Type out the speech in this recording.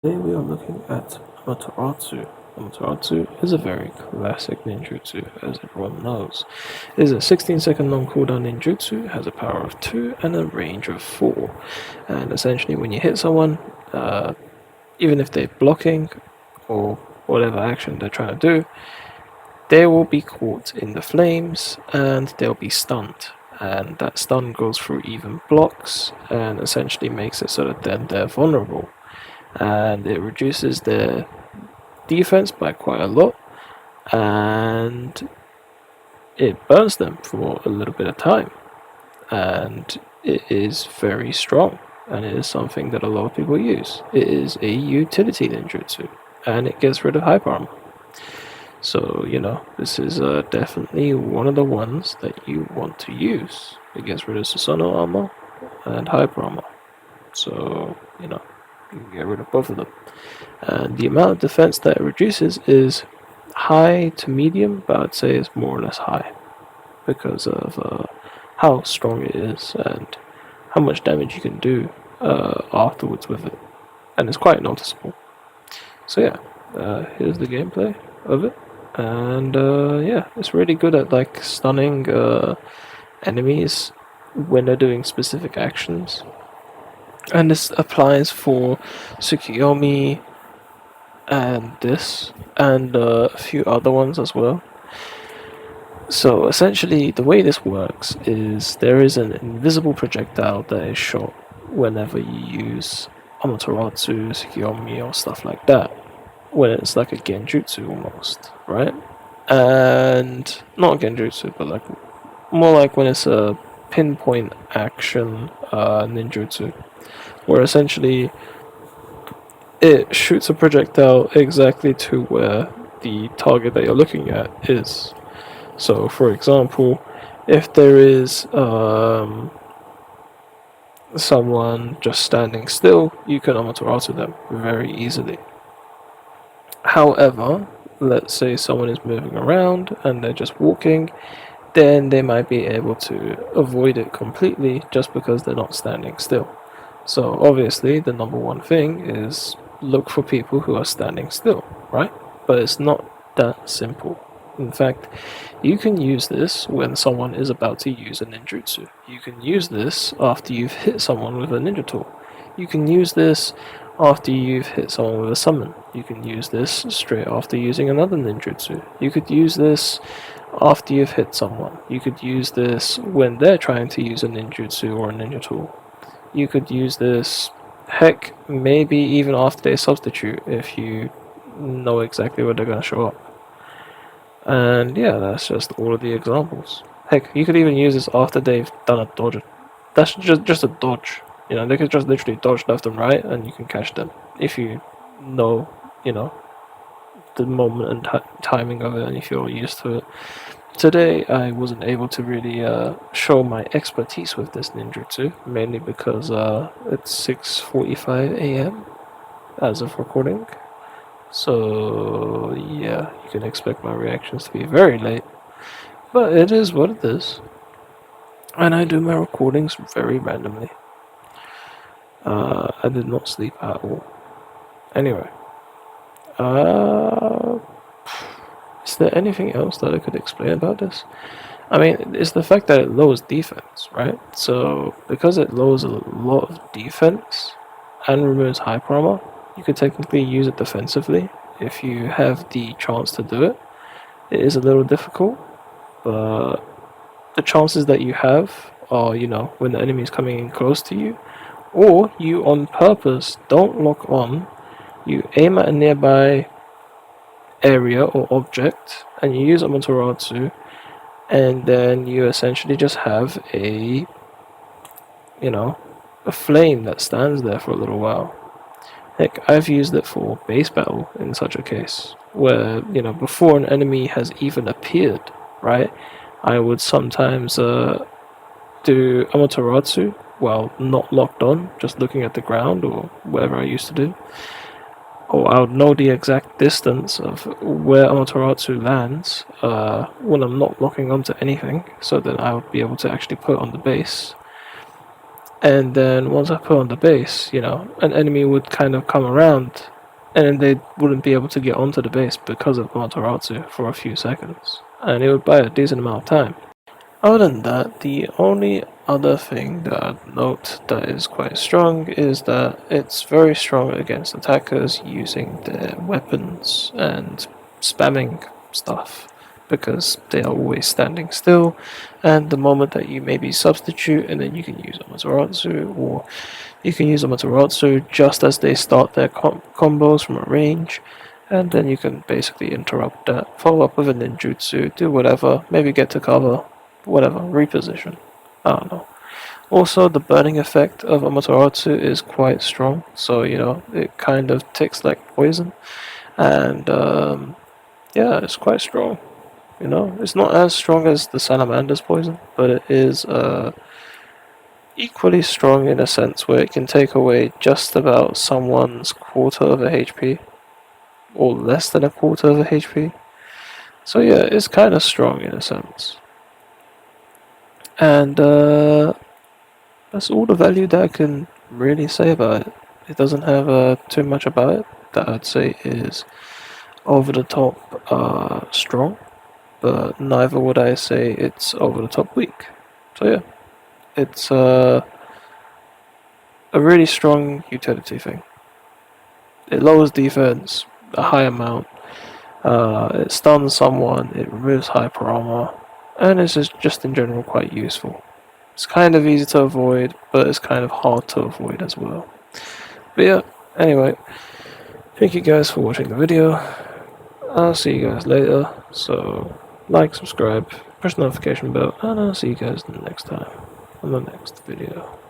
Today we are looking at Amaterasu. Amaterasu is a very classic ninjutsu, as everyone knows. It is a 16-second long cooldown ninjutsu, has a power of 2 and a range of 4. And essentially when you hit someone, even if they're blocking or whatever action they're trying to do, they will be caught in the flames and they'll be stunned. And that stun goes through even blocks and essentially makes it so that then they're vulnerable, and it reduces their defense by quite a lot, and it burns them for a little bit of time, and it is very strong, and it is something that a lot of people use. It is a utility ninjutsu, and it gets rid of hyper armor. So, this is definitely one of the ones that you want to use. It gets rid of Susanoo armor and hyper armor. So, you can get rid of both of them. And the amount of defense that it reduces is high to medium, but I'd say it's more or less high because of how strong it is and how much damage you can do afterwards with it. And it's quite noticeable. So yeah, here's the gameplay of it. And yeah, it's really good at like stunning enemies when they're doing specific actions. And this applies for Tsukiyomi and this, and a few other ones as well. So essentially, the way this works is there is an invisible projectile that is shot whenever you use Amaterasu, Tsukiyomi, or stuff like that. When it's like a genjutsu almost, right? And not genjutsu, but like more like when it's a pinpoint action ninjutsu, where essentially it shoots a projectile exactly to where the target that you're looking at is. So, for example, if there is someone just standing still, you can Amaterasu them very easily. However, let's say someone is moving around and they're just walking, then they might be able to avoid it completely just because they're not standing still. So obviously the number one thing is look for people who are standing still, right? But it's not that simple. In fact, you can use this when someone is about to use a ninjutsu. You can use this after you've hit someone with a ninja tool. You can use this after you've hit someone with a summon. You can use this straight after using another ninjutsu. You could use this after you've hit someone. You could use this when they're trying to use a ninjutsu or a ninja tool. You could use this, heck, maybe even after they substitute if you know exactly where they're going to show up. And yeah, that's just all of the examples. Heck, you could even use this after they've done a dodge. That's just a dodge. They could just literally dodge left and right, and you can catch them if you know, the moment and timing of it, and if you're used to it. Today, I wasn't able to really show my expertise with this ninjutsu, mainly because it's 6:45 a.m. as of recording. So yeah, you can expect my reactions to be very late, but it is what it is. And I do my recordings very randomly. I did not sleep at all. Anyway, is there anything else that I could explain about this? I mean, it's the fact that it lowers defense, right? So, because it lowers a lot of defense and removes hyper armor, you could technically use it defensively if you have the chance to do it. It is a little difficult, but the chances that you have are, when the enemy is coming in close to you, or you on purpose don't lock on, you aim at a nearby area or object, and you use Amaterasu, and then you essentially just have a flame that stands there for a little while. Heck, I've used it for base battle in such a case, where, before an enemy has even appeared, right, I would sometimes do Amaterasu while not locked on, just looking at the ground or whatever I used to do. Or I would know the exact distance of where Amaterasu lands when I'm not locking onto anything, so then I would be able to actually put on the base. And then once I put on the base, an enemy would kind of come around, and they wouldn't be able to get onto the base because of Amaterasu for a few seconds, and it would buy a decent amount of time. Other than that, the only other thing that I'd note that is quite strong is that it's very strong against attackers using their weapons and spamming stuff, because they are always standing still, and the moment that you maybe substitute, and then you can use Amaterasu, or you can use Amaterasu just as they start their combos from a range, and then you can basically interrupt that, follow up with a ninjutsu, do whatever, maybe get to cover, whatever, reposition. I don't know. Also, the burning effect of Amaterasu is quite strong, so it kind of ticks like poison, and yeah, it's quite strong. It's not as strong as the salamander's poison, but it is equally strong in a sense where it can take away just about someone's quarter of a HP, or less than a quarter of a HP. So yeah, it's kind of strong in a sense. And that's all the value that I can really say about it. It doesn't have too much about it that I'd say is over the top strong, but neither would I say it's over the top weak. So yeah, it's a really strong utility thing. It lowers defense a high amount, it stuns someone, it removes hyper armor, and it's just in general quite useful. It's kind of easy to avoid, but it's kind of hard to avoid as well. But yeah, anyway, thank you guys for watching the video. I'll see you guys later, so like, subscribe, push the notification bell, and I'll see you guys next time on the next video.